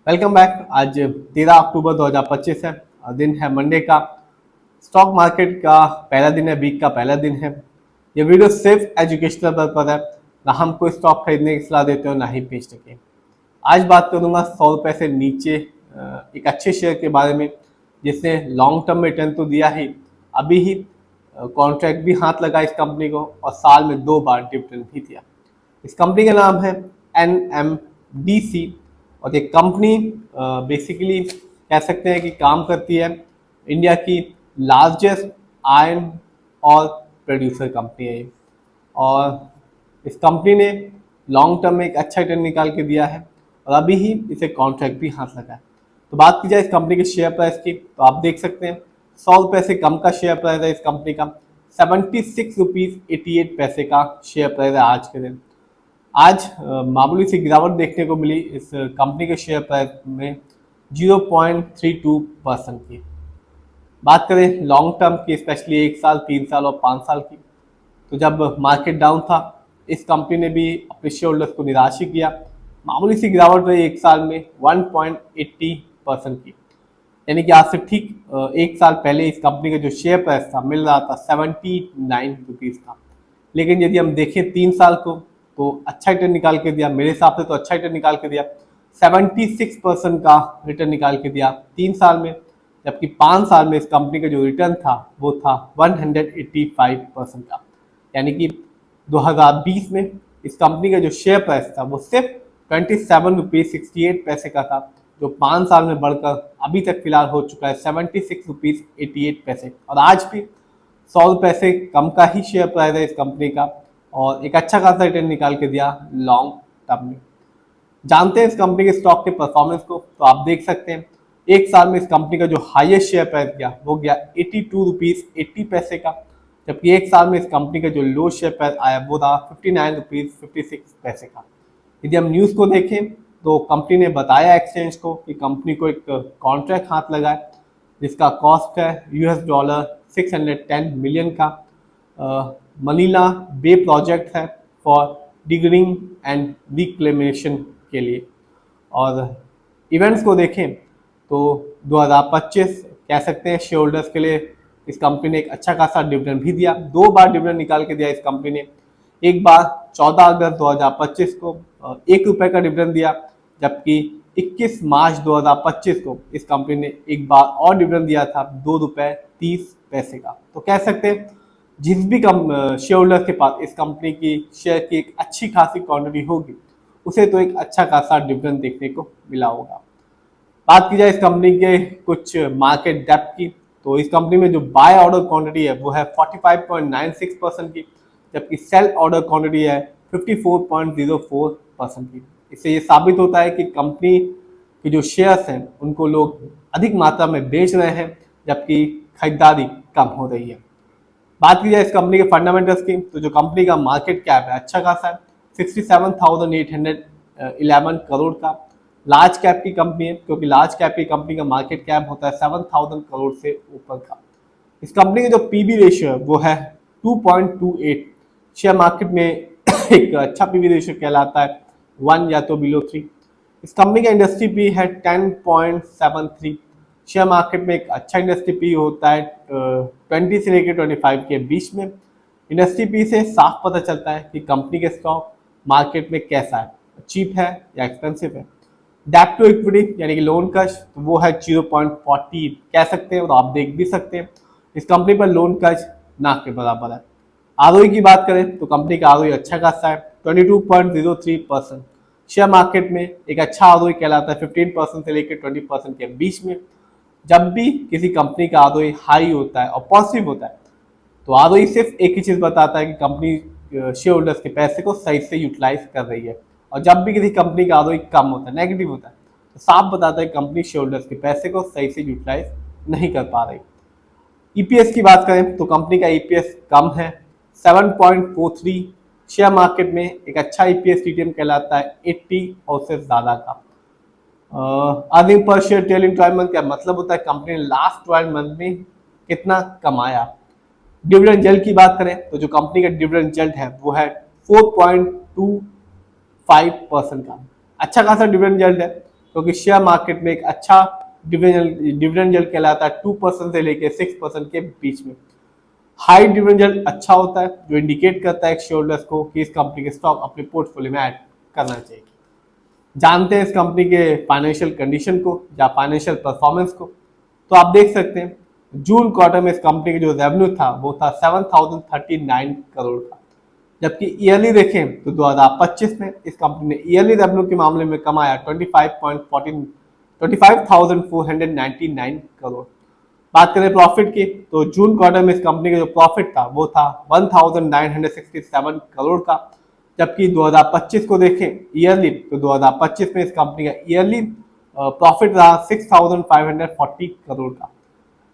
Welcome back. आज 13 अक्टूबर 2025 है और दिन है मंडे का। स्टॉक मार्केट का पहला दिन है, वीक का पहला दिन है। ये वीडियो सिर्फ एजुकेशनल पर्पज है, ना हम कोई स्टॉक खरीदने की सलाह देते हो ना ही बेचने की। आज बात करूंगा 100 रुपये से नीचे एक अच्छे शेयर के बारे में जिसने लॉन्ग टर्म में रिटर्न तो दिया ही, अभी ही कॉन्ट्रैक्ट भी हाथ लगा इस कंपनी को और साल में 2 बार डिविडेंड भी दिया। इस कंपनी का नाम है NMDC और ये कंपनी बेसिकली कह सकते हैं कि काम करती है, इंडिया की लार्जेस्ट आयरन और प्रोड्यूसर कंपनी है ये। और इस कंपनी ने लॉन्ग टर्म में एक अच्छा रिटर्न निकाल के दिया है और अभी ही इसे कॉन्ट्रैक्ट भी हाथ लगा है। तो बात की जाए इस कंपनी के शेयर प्राइस की, तो आप देख सकते हैं 100 रुपये से कम का शेयर प्राइस है इस कंपनी का। 76 रुपीज़ 88 पैसे का शेयर प्राइस है आज के दिन। आज मामूली सी गिरावट देखने को मिली इस कंपनी के शेयर प्राइस में 0.32% की। बात करें लॉन्ग टर्म की, स्पेशली 1 साल, 3 साल और 5 साल की, तो जब मार्केट डाउन था इस कंपनी ने भी अपने शेयर होल्डर्स को निराश ही किया। मामूली सी गिरावट रही 1 साल में 1.80% की, यानी कि आज से ठीक 1 साल पहले इस कंपनी का जो शेयर प्राइस था मिल रहा था 79 रुपीज़ का। लेकिन यदि हम देखें 3 साल को तो अच्छा रिटर्न निकाल के दिया, मेरे हिसाब से तो अच्छा रिटर्न निकाल के दिया। 76% का रिटर्न निकाल के दिया 3 साल में, जबकि 5 साल में इस कंपनी का जो रिटर्न था वो था 185% का। यानी कि 2020 में इस कंपनी का जो शेयर प्राइस था वो सिर्फ 27 रुपीज़ 68 पैसे का था, जो 5 साल में बढ़कर अभी तक फिलहाल हो चुका है 76 रुपीज़ 88 पैसे। और आज भी 100 रुपये से कम का ही शेयर प्राइस है इस कंपनी का और एक अच्छा खासा रिटर्न निकाल के दिया लॉन्ग टर्म में। जानते हैं इस कंपनी के स्टॉक के परफॉर्मेंस को, तो आप देख सकते हैं 1 साल में इस कंपनी का जो हाईएस्ट शेयर प्राइस गया वो गया 82 रुपीज़ 80 पैसे का, जबकि 1 साल में इस कंपनी का जो लो शेयर प्राइस आया वो था 59 रुपीज़ 56 पैसे का। यदि हम न्यूज़ को देखें तो कंपनी ने बताया एक्सचेंज को कि कंपनी को एक कॉन्ट्रैक्ट हाथ लगा है जिसका कॉस्ट है $610 मिलियन का। मनीला बे प्रोजेक्ट है फॉर डिगरिंग एंड रिक्लेमेशन के लिए। और इवेंट्स को देखें तो 2025 कह सकते हैं शेयर होल्डर्स के लिए इस कंपनी ने एक अच्छा खासा डिविडेंड भी दिया। 2 बार डिविडेंड निकाल के दिया इस कंपनी ने। एक बार 14 अगस्त 2025 को 1 रुपये का डिविडेंड दिया, जबकि 21 मार्च 2025 को इस कंपनी ने एक बार और डिविडेंड दिया था 2 रुपये 30 पैसे का। तो कह सकते हैं जिस भी शेयर होल्डर के पास इस कंपनी की शेयर की एक अच्छी खासी क्वांटिटी होगी उसे तो एक अच्छा खासा डिविडेंड देखने को मिला होगा। बात की जाए इस कंपनी के कुछ मार्केट डेप्थ की, तो इस कंपनी में जो बाय ऑर्डर क्वांटिटी है वो है 45.96% की, जबकि सेल ऑर्डर क्वांटिटी है 54.04% की। इससे ये साबित होता है कि कंपनी के जो शेयर्स हैं उनको लोग अधिक मात्रा में बेच रहे हैं, जबकि खरीदारी कम हो रही है। बात की जाए इस कंपनी के फंडामेंटल्स की, तो जो कंपनी का मार्केट कैप है अच्छा खासा है, 67,811 करोड़ का। लार्ज कैप की कंपनी है, क्योंकि लार्ज कैप की कंपनी का मार्केट कैप होता है 7,000 करोड़ से ऊपर का। इस कंपनी का जो पीबी रेशियो है वो है 2.28। शेयर मार्केट में एक अच्छा पीबी रेशियो कहलाता है 1 या तो बिलो 3। इस कंपनी का इंडस्ट्री पी है 10.73। शेयर मार्केट में एक अच्छा इंडस्ट्री पी होता है 20 से लेकर 25 के बीच में। इंडस्ट्री पी से साफ पता चलता है कि कंपनी के स्टॉक मार्केट में कैसा है, चीप है या एक्सपेंसिव है। डेट टू इक्विटी यानी कि लोन कश, तो वो है 0.40 कह सकते हैं, और आप देख भी सकते हैं इस कंपनी पर लोन कश ना के बराबर है। आरओई की बात करें तो कंपनी का आरओई अच्छा खासा है 22.03%। शेयर मार्केट में एक अच्छा आरओई कहलाता है 15% से लेकर 20% के बीच में। जब भी किसी कंपनी का आरओई हाई होता है और पॉजिटिव होता है तो आरओई सिर्फ एक ही चीज़ बताता है कि कंपनी शेयर होल्डर्स के पैसे को सही से यूटिलाइज कर रही है। और जब भी किसी कंपनी का आरओई कम होता है, नेगेटिव होता है, तो साफ बताता है कि कंपनी शेयर होल्डर्स के पैसे को सही से यूटिलाइज नहीं कर पा रही। ईपीएस की बात करें तो कंपनी का ईपीएस कम है 7.43। शेयर मार्केट में एक अच्छा ईपीएस टीटीएम कहलाता है 80 और उससे ज़्यादा का। Earning per share trailing 12 month का मतलब होता है कंपनी ने लास्ट 12 मंथ में कितना कमाया। डिविडेंड यील्ड की बात करें तो जो कंपनी का डिविडेंड यील्ड है वो है 4.25% का। अच्छा खासा डिविडेंड यील्ड है। क्योंकि शेयर मार्केट में एक अच्छा डिविडेंड यील्ड कहलाता है 2% से लेकर 6% के बीच में। हाई डिविडेंड यील्ड अच्छा होता है, जो इंडिकेट करता है शेयर होल्डर्स को कि इस कंपनी के स्टॉक अपने पोर्टफोलियो में ऐड करना चाहिए। जानते हैं इस कंपनी के फाइनेंशियल कंडीशन को या फाइनेंशियल परफॉर्मेंस को। तो आप देख सकते हैं जून क्वार्टर में इस कंपनी का जो रेवेन्यू था वो था 7039 करोड़ का, जबकि ईयरली देखें तो 2025 में इस कंपनी ने ईयरली रेवेन्यू के मामले में कमाया 25,499 करोड़। बात करें प्रॉफिट की तो जून क्वार्टर में इस कंपनी का जो प्रॉफिट था वो था 1967 करोड़ का, जबकि 2025 को देखें ईयरली तो 2025 में इस कंपनी का ईयरली प्रॉफिट रहा 6540 करोड़ का।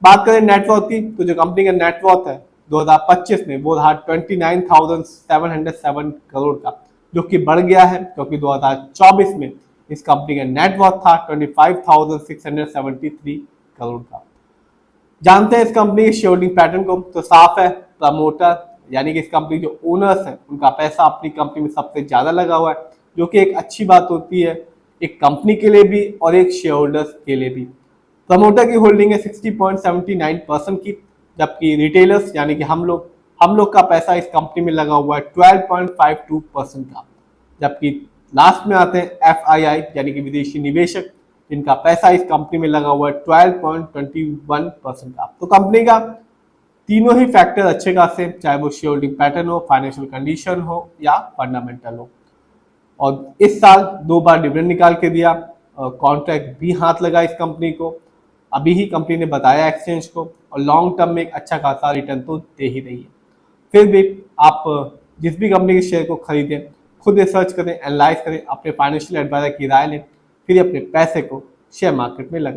बात करें नेटवर्थ की तो जो कंपनी का नेटवर्थ है 2025 में वो रहा 29,707 करोड़ का, जो कि बढ़ गया है क्योंकि 2024 में इस कंपनी का नेटवर्थ था 25,673 करोड़ का। जानते हैं इस कंपनी के शेयर होल्डिंग पैटर्न को, तो साफ है प्रमोटर यानी कि इस कंपनी जो ओनर्स हैं उनका पैसा अपनी कंपनी में सबसे ज्यादा लगा हुआ है, जो कि एक अच्छी बात होती है एक कंपनी के लिए भी और एक शेयर होल्डर्स के लिए भी। प्रमोटर की होल्डिंग है 60.79% की, जबकि रिटेलर्स यानी कि हम लोग का पैसा इस कंपनी में लगा हुआ है 12.52% का, जबकि लास्ट में आते हैं FII यानी कि विदेशी निवेशक, जिनका पैसा इस कंपनी में लगा हुआ है 12.21% का। तो कंपनी का तीनों ही फैक्टर अच्छे खासे, चाहे वो शेयर होल्डिंग पैटर्न हो, फाइनेंशियल कंडीशन हो या फंडामेंटल हो। और इस साल 2 बार डिविडेंड निकाल के दिया, कॉन्ट्रैक्ट भी हाथ लगा इस कंपनी को, अभी ही कंपनी ने बताया एक्सचेंज को, और लॉन्ग टर्म में एक अच्छा खासा रिटर्न तो दे ही रही है। फिर भी आप जिस भी कंपनी के शेयर को खरीदें खुद रिसर्च करें, एनालाइज करें, अपने फाइनेंशियल एडवाइजर की राय लें, फिर अपने पैसे को शेयर मार्केट में लगाएं।